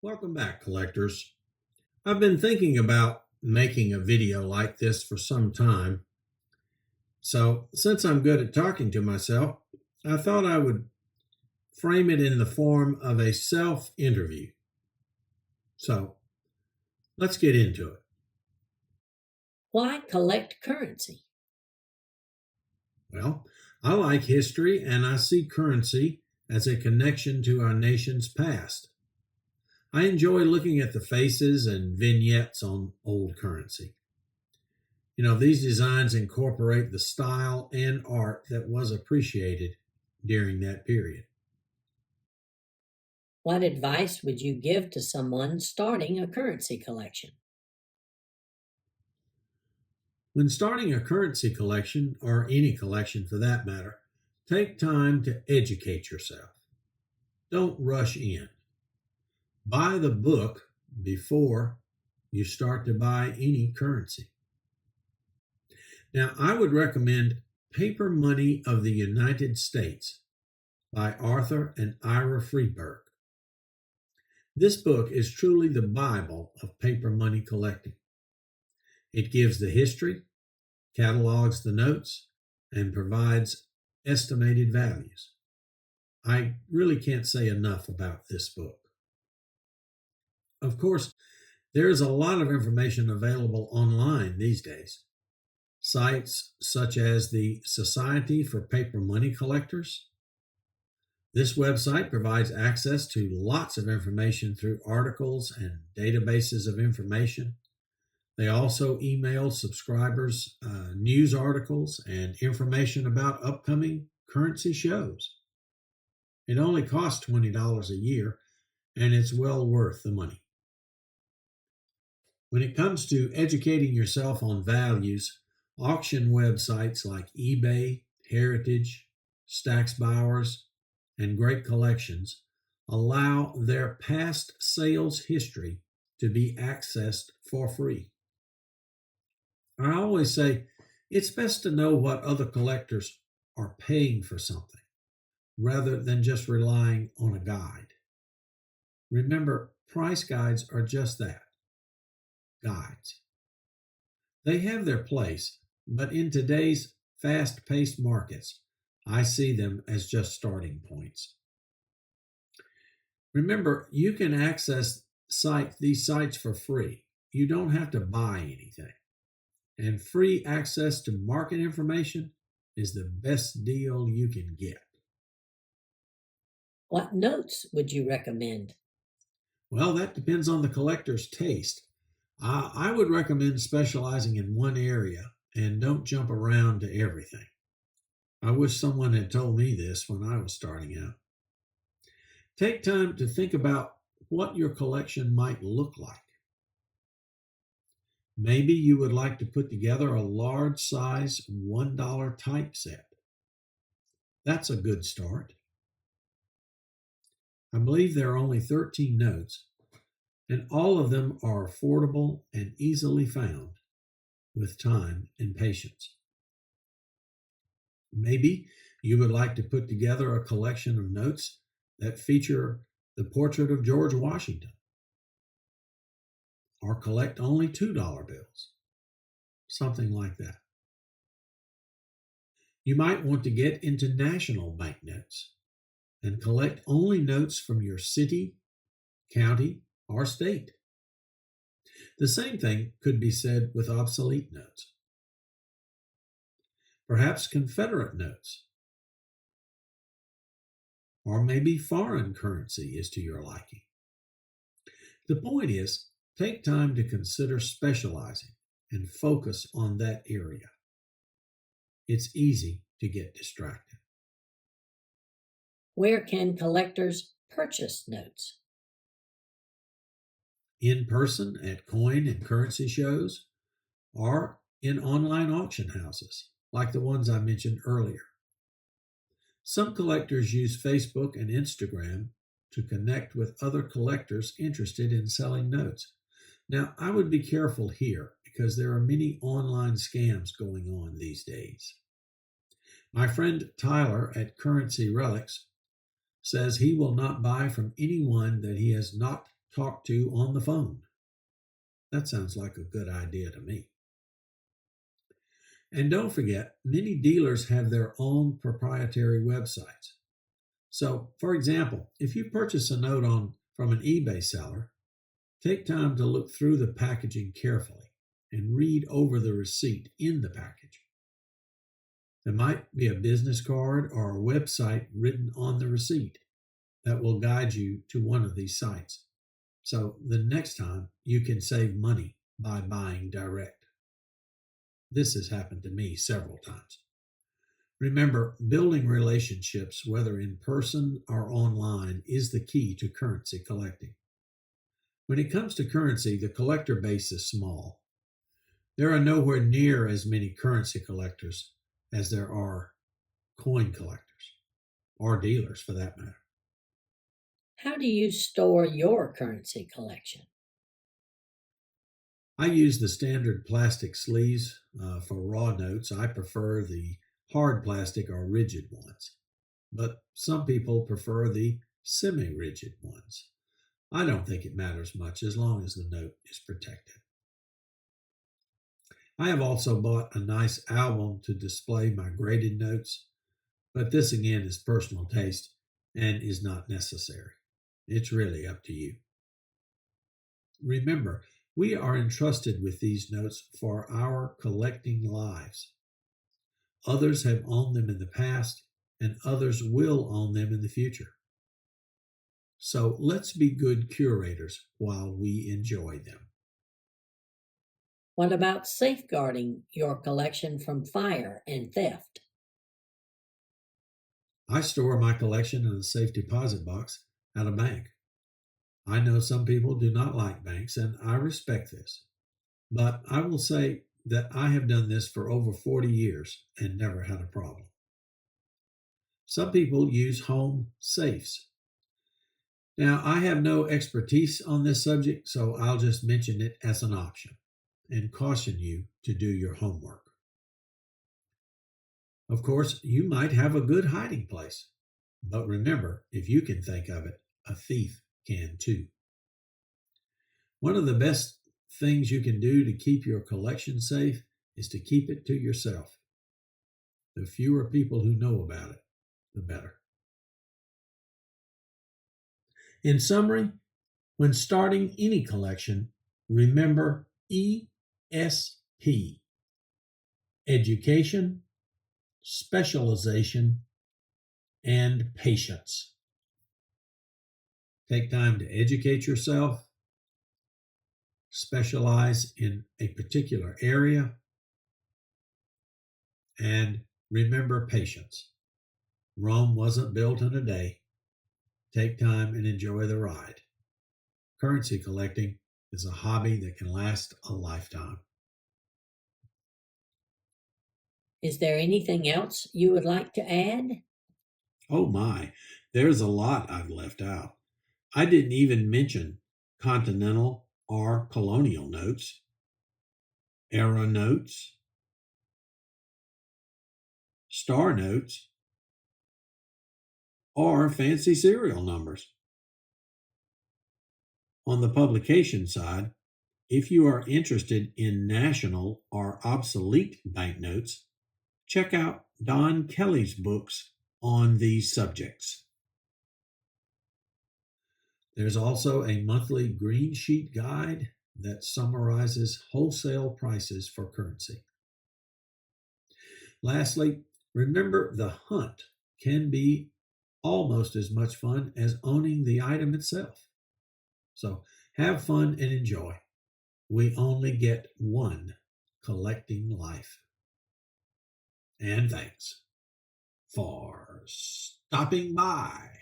Welcome back, collectors. I've been thinking about making a video like this for some time. So, since I'm good at talking to myself, I thought I would frame it in the form of a self interview. So, let's get into it. Why collect currency? Well, I like history and I see currency as a connection to our nation's past. I enjoy looking at the faces and vignettes on old currency. These designs incorporate the style and art that was appreciated during that period. What advice would you give to someone starting a currency collection? When starting a currency collection, or any collection for that matter, take time to educate yourself. Don't rush in. Buy the book before you start to buy any currency. Now, I would recommend Paper Money of the United States by Arthur and Ira Friedberg. This book is truly the Bible of paper money collecting. It gives the history, catalogs the notes, and provides estimated values. I really can't say enough about this book. Of course, there is a lot of information available online these days. Sites such as the Society for Paper Money Collectors. This website provides access to lots of information through articles and databases of information. They also email subscribers news articles and information about upcoming currency shows. It only costs $20 a year, and it's well worth the money. When it comes to educating yourself on values, auction websites like eBay, Heritage, Stack's Bowers, and Great Collections allow their past sales history to be accessed for free. I always say it's best to know what other collectors are paying for something rather than just relying on a guide. Remember, price guides are just that, guides. They have their place, but in today's fast-paced markets, I see them as just starting points. Remember, you can access these sites for free. You don't have to buy anything. And free access to market information is the best deal you can get. What notes would you recommend? Well, that depends on the collector's taste. I would recommend specializing in one area and don't jump around to everything. I wish someone had told me this when I was starting out. Take time to think about what your collection might look like. Maybe you would like to put together a large size $1 typeset. That's a good start. I believe there are only 13 notes, and all of them are affordable and easily found with time and patience. Maybe you would like to put together a collection of notes that feature the portrait of George Washington, or collect only $2 bills, something like that. You might want to get into national banknotes and collect only notes from your city, county, or state. The same thing could be said with obsolete notes. Perhaps Confederate notes, or maybe foreign currency is to your liking. The point is, take time to consider specializing and focus on that area. It's easy to get distracted. Where can collectors purchase notes? In person at coin and currency shows, or in online auction houses like the ones I mentioned earlier. Some collectors use Facebook and Instagram to connect with other collectors interested in selling notes. Now, I would be careful here because there are many online scams going on these days. My friend Tyler at Currency Relics says he will not buy from anyone that he has not talk to on the phone. That sounds like a good idea to me. And don't forget, many dealers have their own proprietary websites. So, for example, if you purchase a note from an eBay seller, take time to look through the packaging carefully and read over the receipt in the package. There might be a business card or a website written on the receipt that will guide you to one of these sites. So the next time you can save money by buying direct. This has happened to me several times. Remember, building relationships, whether in person or online, is the key to currency collecting. When it comes to currency, the collector base is small. There are nowhere near as many currency collectors as there are coin collectors, or dealers for that matter. How do you store your currency collection? I use the standard plastic sleeves for raw notes. I prefer the hard plastic or rigid ones, but some people prefer the semi-rigid ones. I don't think it matters much as long as the note is protected. I have also bought a nice album to display my graded notes, but this again is personal taste and is not necessary. It's really up to you. Remember, we are entrusted with these notes for our collecting lives. Others have owned them in the past, and others will own them in the future. So let's be good curators while we enjoy them. What about safeguarding your collection from fire and theft? I store my collection in a safe deposit box at a bank. I know some people do not like banks, and I respect this. But I will say that I have done this for over 40 years and never had a problem. Some people use home safes. Now, I have no expertise on this subject, so I'll just mention it as an option and caution you to do your homework. Of course, you might have a good hiding place, but remember, if you can think of it, a thief can too. One of the best things you can do to keep your collection safe is to keep it to yourself. The fewer people who know about it, the better. In summary, when starting any collection, remember ESP: education, specialization, and patience. Take time to educate yourself, specialize in a particular area, and remember patience. Rome wasn't built in a day. Take time and enjoy the ride. Currency collecting is a hobby that can last a lifetime. Is there anything else you would like to add? Oh my, there's a lot I've left out. I didn't even mention continental or colonial notes, era notes, star notes, or fancy serial numbers. On the publication side, if you are interested in national or obsolete banknotes, check out Don Kelly's books on these subjects. There's also a monthly green sheet guide that summarizes wholesale prices for currency. Lastly, remember the hunt can be almost as much fun as owning the item itself. So have fun and enjoy. We only get one collecting life. And thanks for stopping by.